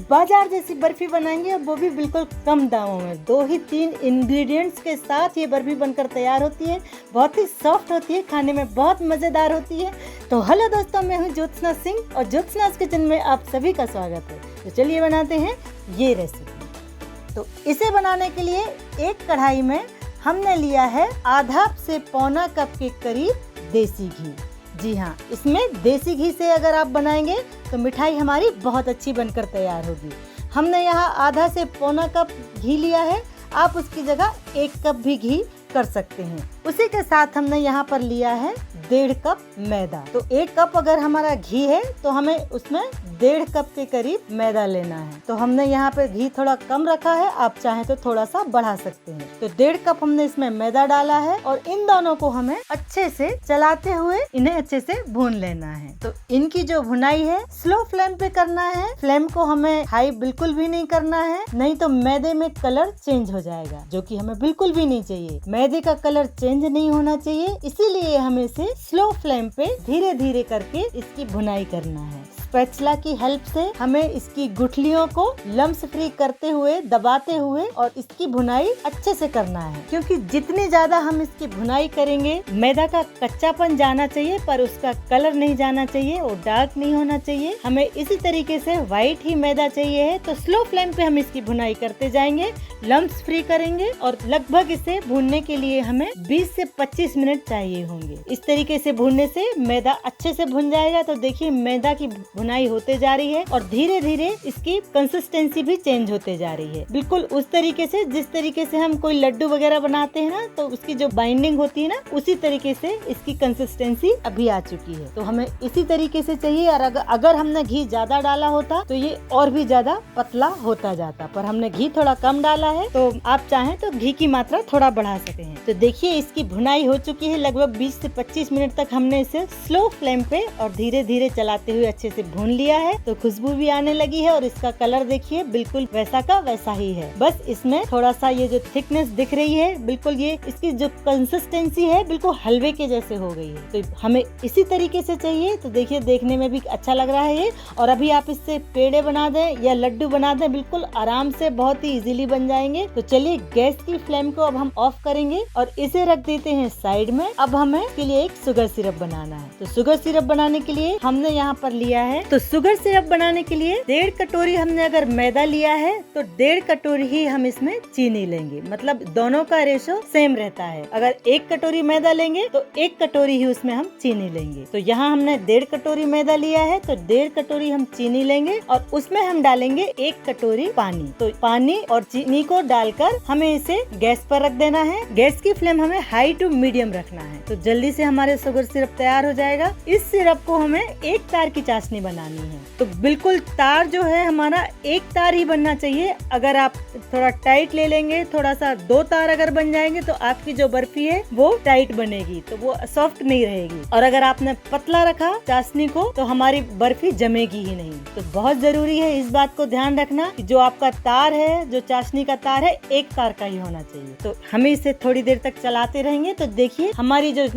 बाजार जैसी बर्फी बनाएंगे, वो भी बिल्कुल कम दामों में। 2 ही 3 इंग्रेडिएंट्स के साथ ये बर्फी बनकर तैयार होती है। बहुत ही सॉफ्ट होती है, खाने में बहुत मजेदार होती है। तो हेलो दोस्तों, मैं हूँ ज्योत्सना सिंह और ज्योत्सनास किचन में आप सभी का स्वागत है। तो चलिए बनाते हैं ये रेसिपी। तो इसे बनाने के लिए एक कढ़ाई में हमने लिया है आधा से पौना कप के करीब देसी घी। जी हाँ, इसमें देसी घी से अगर आप बनाएंगे तो मिठाई हमारी बहुत अच्छी बनकर तैयार होगी। हमने यहाँ आधा से पौना कप घी लिया है, आप उसकी जगह 1 कप भी घी कर सकते हैं। उसी के साथ हमने यहाँ पर लिया है 1.5 कप मैदा। तो 1 कप अगर हमारा घी है तो हमें उसमें 1.5 कप के करीब मैदा लेना है। तो हमने यहाँ पे घी थोड़ा कम रखा है, आप चाहें तो थोड़ा सा बढ़ा सकते हैं। तो 1.5 कप हमने इसमें मैदा डाला है और इन दोनों को हमें अच्छे से चलाते हुए इन्हें अच्छे से भून लेना है। तो इनकी जो भुनाई है स्लो फ्लेम पे करना है, फ्लेम को हमें हाई बिल्कुल भी नहीं करना है, नहीं तो मैदे में कलर चेंज हो जाएगा, जो कि हमें बिल्कुल भी नहीं चाहिए। मैदे का कलर चेंज नहीं होना चाहिए, इसीलिए हमें इसे स्लो फ्लेम पे धीरे धीरे करके इसकी भुनाई करना है। स्पैचुला की हेल्प से हमें इसकी गुठलियों को लम्स फ्री करते हुए, दबाते हुए और इसकी भुनाई अच्छे से करना है, क्योंकि जितनी ज्यादा हम इसकी भुनाई करेंगे मैदा का कच्चापन जाना चाहिए पर उसका कलर नहीं जाना चाहिए और डार्क नहीं होना चाहिए। हमें इसी तरीके से व्हाइट ही मैदा चाहिए है। तो स्लो फ्लेम पे हम इसकी भुनाई करते जाएंगे, लम्स फ्री करेंगे और लगभग इसे भूनने के लिए हमें 20 से 25 मिनट चाहिए होंगे। इस तरीके से भूनने से मैदा अच्छे से भुन जाएगा। तो देखिए मैदा की भुनाई होते जा रही है और धीरे धीरे इसकी कंसिस्टेंसी भी चेंज होते जा रही है, बिल्कुल उस तरीके से जिस तरीके से हम कोई लड्डू वगैरह बनाते हैं ना, तो उसकी जो बाइंडिंग होती है ना, उसी तरीके से इसकी कंसिस्टेंसी अभी आ चुकी है। तो हमें इसी तरीके से चाहिए। और अगर हमने घी ज्यादा डाला होता तो ये और भी ज्यादा पतला होता जाता, पर हमने घी थोड़ा कम डाला है, तो आप चाहें तो घी की मात्रा थोड़ा बढ़ा सकते हैं। तो देखिए इसकी भुनाई हो चुकी है, लगभग 20 से 25 मिनट तक हमने इसे स्लो फ्लेम पे और धीरे धीरे चलाते हुए अच्छे से भून लिया है। तो खुशबू भी आने लगी है और इसका कलर देखिए बिल्कुल वैसा का वैसा ही है। बस इसमें थोड़ा सा ये जो थिकनेस दिख रही है, बिल्कुल ये इसकी जो कंसिस्टेंसी है बिल्कुल हलवे के जैसे हो गई है। तो हमें इसी तरीके से चाहिए। तो देखिए देखने में भी अच्छा लग रहा है ये। और अभी आप इससे पेड़े बना दें या लड्डू बना दें, बिल्कुल आराम से बहुत ही इजीली बन जाएंगे। तो चलिए गैस की फ्लेम को अब हम ऑफ करेंगे और इसे रख देते हैं साइड में। अब हमें इसके लिए एक शुगर सिरप बनाना है। तो शुगर सिरप बनाने के लिए हमने यहाँ पर लिया है, तो शुगर सिरप बनाने के लिए 1.5 कटोरी हमने अगर मैदा लिया है तो 1.5 कटोरी ही हम इसमें चीनी लेंगे। मतलब दोनों का रेशो सेम रहता है। अगर 1 कटोरी मैदा लेंगे तो 1 कटोरी ही उसमें हम चीनी लेंगे। तो यहाँ हमने 1.5 कटोरी मैदा लिया है तो 1.5 कटोरी हम चीनी लेंगे और उसमें हम डालेंगे 1 कटोरी पानी। तो पानी और चीनी को डालकर हमें इसे गैस पर रख देना है। गैस की फ्लेम हमें हाई टू मीडियम रखना है। तो जल्दी से हमारे शुगर सिरप तैयार हो जाएगा। इस सिरप को हमें 1 तार की चाशनी बनानी है। तो बिल्कुल तार जो है हमारा 1 तार ही बनना चाहिए। अगर आप थोड़ा टाइट ले लेंगे, थोड़ा सा 2 तार अगर बन जाएंगे तो आपकी जो बर्फी है वो टाइट बनेगी, तो वो सॉफ्ट नहीं रहेगी। और अगर आपने पतला रखा चाशनी को तो हमारी बर्फी जमेगी ही नहीं। तो बहुत जरूरी है इस बात को ध्यान रखना कि जो आपका तार है, जो चाशनी का तार है, 1 तार का ही होना चाहिए। तो हमें इसे थोड़ी देर तक चलाते रहेंगे। तो देखिए हमारी जो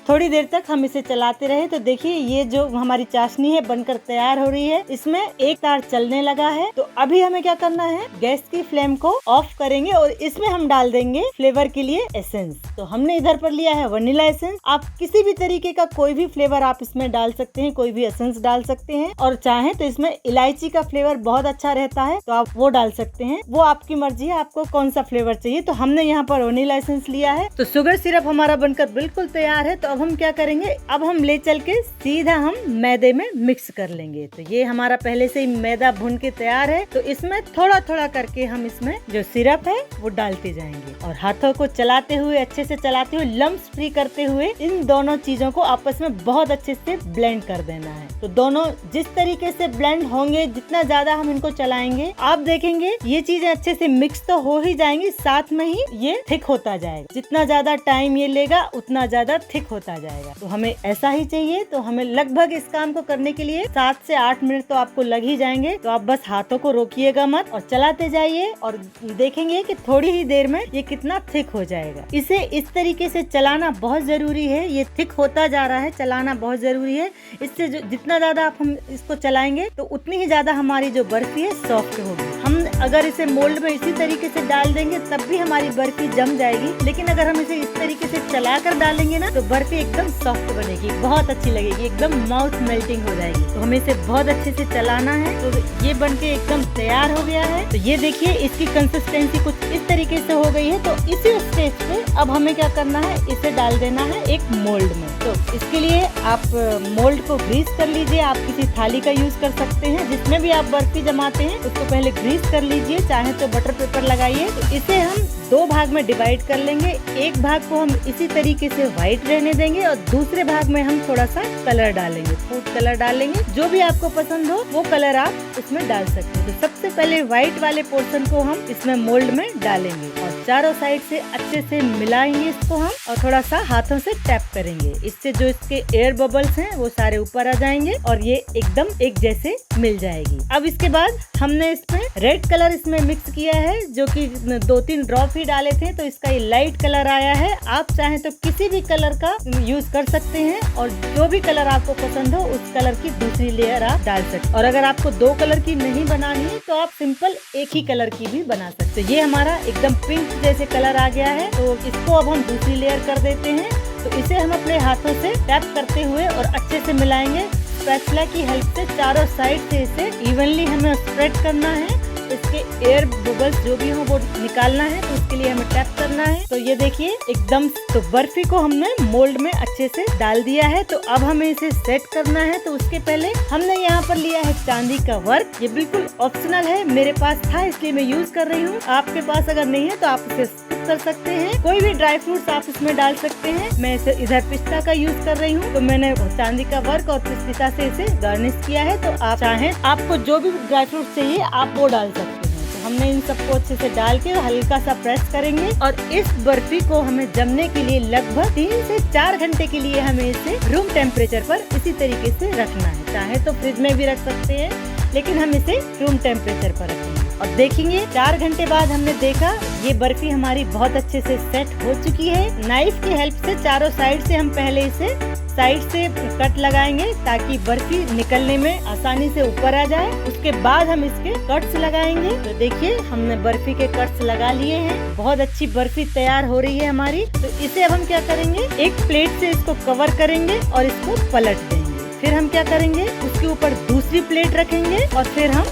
थोड़ी देर तक हम इसे चलाते रहे तो देखिए ये जो हमारी चाशनी है बनकर तैयार हो रही है, इसमें 1 तार चलने लगा है। तो अभी हमें क्या करना है, गैस की फ्लेम को ऑफ करेंगे और इसमें हम डाल देंगे फ्लेवर के लिए एसेंस। तो हमने इधर पर लिया है वनीला एसेंस। आप किसी भी तरीके का कोई भी फ्लेवर आप इसमें डाल सकते हैं, कोई भी एसेंस डाल सकते हैं। और चाहें तो इसमें इलायची का फ्लेवर बहुत अच्छा रहता है, तो आप वो डाल सकते हैं। वो आपकी मर्जी है, आपको कौन सा फ्लेवर चाहिए। तो हमने यहाँ पर वनीला एसेंस लिया है। तो शुगर सिरप हमारा बनकर बिल्कुल तैयार है। तो अब हम क्या करेंगे, अब हम ले चल के सीधा हम मैदे में मिक्स कर लेंगे। तो ये हमारा पहले से ही मैदा भून के तैयार है। तो इसमें थोड़ा थोड़ा करके हम इसमें जो सिरप है वो डालते जाएंगे और हाथों को चलाते हुए, अच्छे से चलाते हुए, लम्स फ्री करते हुए इन दोनों चीजों को आपस में बहुत अच्छे से ब्लेंड कर देना है। तो दोनों जिस तरीके से ब्लेंड होंगे, जितना ज्यादा हम इनको चलाएंगे, आप देखेंगे ये चीजें अच्छे से मिक्स तो हो ही जाएंगी, साथ में ही ये थिक होता जाएगा। जितना ज्यादा टाइम ये लेगा उतना ज्यादा थिक होता जाएगा। तो हमें ऐसा ही चाहिए। तो हमें लगभग इस काम को करने के लिए 7 से 8 मिनट तो आपको लग ही जाएंगे। तो आप बस हाथों को रोकिएगा मत और चलाते जाइए और देखेंगे कि थोड़ी ही देर में ये कितना थिक हो जाएगा। इसे इस तरीके से चलाना बहुत जरूरी है, ये थिक होता जा रहा है, चलाना बहुत जरूरी है। इससे जितना ज्यादा आप हम इसको चलाएंगे तो उतनी ही ज्यादा हमारी जो बर्फी है सॉफ्ट होगी। हम अगर इसे मोल्ड में इसी तरीके से डाल देंगे तब भी हमारी बर्फी जम जाएगी, लेकिन अगर हम इसे इस तरीके से चला कर डालेंगे ना तो बर्फी एकदम सॉफ्ट बनेगी, बहुत अच्छी लगेगी, एकदम माउथ मेल्टिंग हो जाएगी। तो हमें इसे बहुत अच्छे से चलाना है। तो ये बनके एकदम तैयार हो गया है। तो ये देखिए इसकी कंसिस्टेंसी कुछ इस तरीके से हो गई है। तो इसी स्टेज पे अब हमें क्या करना है, इसे डाल देना है एक मोल्ड में। तो इसके लिए आप मोल्ड को ग्रीस कर लीजिए। आप किसी थाली का यूज कर सकते हैं, जिसमें भी आप बर्फी जमाते हैं उसको पहले ग्रीस कर लीजिए, चाहे तो बटर पेपर लगाइए। तो इसे हम 2 भाग में डिवाइड कर लेंगे। एक भाग को हम इसी तरीके से व्हाइट रहने देंगे और दूसरे भाग में हम थोड़ा सा कलर डालेंगे, फूड कलर डालेंगे। जो भी आपको पसंद हो वो कलर आप इसमें डाल सकते हैं। तो सबसे पहले व्हाइट वाले पोर्शन को हम इसमें मोल्ड में डालेंगे और चारों साइड से अच्छे से मिलाएंगे इसको हम, और थोड़ा सा हाथों से टैप करेंगे। इससे जो इसके एयर बबल्स हैं वो सारे ऊपर आ जाएंगे और ये एकदम एक जैसे मिल जाएगी। अब इसके बाद हमने इसमें रेड कलर इसमें मिक्स किया है, जो कि 2-3 ड्रॉप ही डाले थे, तो इसका ये लाइट कलर आया है। आप चाहें तो किसी भी कलर का यूज कर सकते हैं और जो भी कलर आपको पसंद हो उस कलर की दूसरी लेयर आप डाल सकते हैं। और अगर आपको 2 कलर की नहीं बनानी है तो आप सिंपल एक ही कलर की भी बना सकते हैं। ये हमारा एकदम पिंक जैसे कलर आ गया है। तो इसको अब हम दूसरी लेयर कर देते हैं। तो इसे हम अपने हाथों से टैप करते हुए और अच्छे से मिलाएंगे। स्पैचुला की हेल्प से चारों साइड से इसे इवनली हमें स्प्रेड करना है। इसके एयर बबल्स जो भी हो वो निकालना है, तो उसके लिए हमें टैप करना है। तो ये देखिए एकदम, तो बर्फी को हमने मोल्ड में अच्छे से डाल दिया है। तो अब हमें इसे सेट करना है। तो उसके पहले हमने यहाँ पर लिया है चांदी का वर्क। ये बिल्कुल ऑप्शनल है, मेरे पास था इसलिए मैं यूज कर रही हूँ। आपके पास अगर नहीं है तो आप इसे स्किप कर सकते हैं। कोई भी ड्राई फ्रूट्स आप इसमें डाल सकते हैं। मैं इसे इधर पिस्ता का यूज कर रही हूँ, तो मैंने चांदी का वर्क और पिस्ता से इसे गार्निश किया है। तो आप चाहें, आपको जो भी ड्राई फ्रूट चाहिए आप वो डाल सकते हैं। तो हमने इन सबको अच्छे से डाल के हल्का सा प्रेस करेंगे और इस बर्फी को हमें जमने के लिए लगभग 3 से 4 घंटे के लिए हमें इसे रूम टेम्परेचर पर इसी तरीके से रखना है। चाहे तो फ्रिज में भी रख सकते हैं, लेकिन हम इसे रूम टेम्परेचर पर रखेंगे। और देखेंगे 4 घंटे बाद हमने देखा ये बर्फी हमारी बहुत अच्छे से सेट हो चुकी है। नाइफ की हेल्प से चारों साइड से हम पहले इसे साइड से कट लगाएंगे ताकि बर्फी निकलने में आसानी से ऊपर आ जाए। उसके बाद हम इसके कट्स लगाएंगे। तो देखिए हमने बर्फी के कट्स लगा लिए हैं। बहुत अच्छी बर्फी तैयार हो रही है हमारी। तो इसे अब हम क्या करेंगे, एक प्लेट से इसको कवर करेंगे और इसको पलट देंगे। फिर हम क्या करेंगे, उसके ऊपर दूसरी प्लेट रखेंगे और फिर हम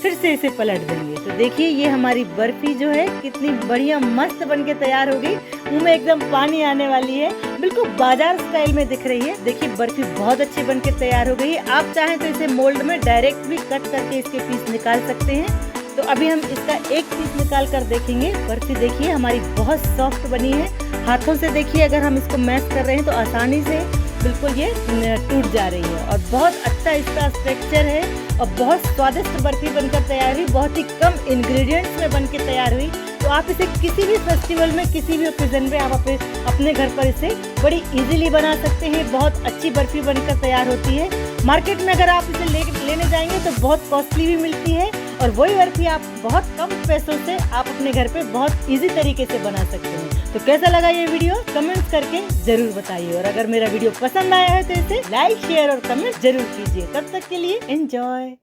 फिर से इसे पलट देंगे। तो देखिए ये हमारी बर्फी जो है कितनी बढ़िया मस्त बनके तैयार हो गई। मुंह में एकदम पानी आने वाली है, बिल्कुल बाजार स्टाइल में दिख रही है। देखिए बर्फी बहुत अच्छी बनके तैयार हो गई है। आप चाहें तो इसे मोल्ड में डायरेक्ट भी कट करके इसके पीस निकाल सकते हैं। तो अभी हम इसका एक पीस निकाल कर देखेंगे। बर्फी देखिए हमारी बहुत सॉफ्ट बनी है। हाथों से देखिए अगर हम इसको मैश कर रहे हैं तो आसानी से बिल्कुल ये टूट जा रही है और बहुत अच्छा इसका स्ट्रक्चर है और बहुत स्वादिष्ट बर्फी बनकर तैयार हुई। बहुत ही कम इंग्रेडिएंट्स में बनकर तैयार हुई। तो आप इसे किसी भी फेस्टिवल में, किसी भी ओकेजन में आप अपने घर पर इसे बड़ी इजीली बना सकते हैं। बहुत अच्छी बर्फी बनकर तैयार होती है। मार्केट में अगर आप इसे लेने जाएंगे तो बहुत कॉस्टली भी मिलती है और वही बर्फी आप बहुत कम पैसों से आप अपने घर पे बहुत इजी तरीके से बना सकते हैं। तो कैसा लगा ये वीडियो कमेंट्स करके जरूर बताइए और अगर मेरा वीडियो पसंद आया है तो इसे लाइक, शेयर और कमेंट जरूर कीजिए। तब तक के लिए एंजॉय।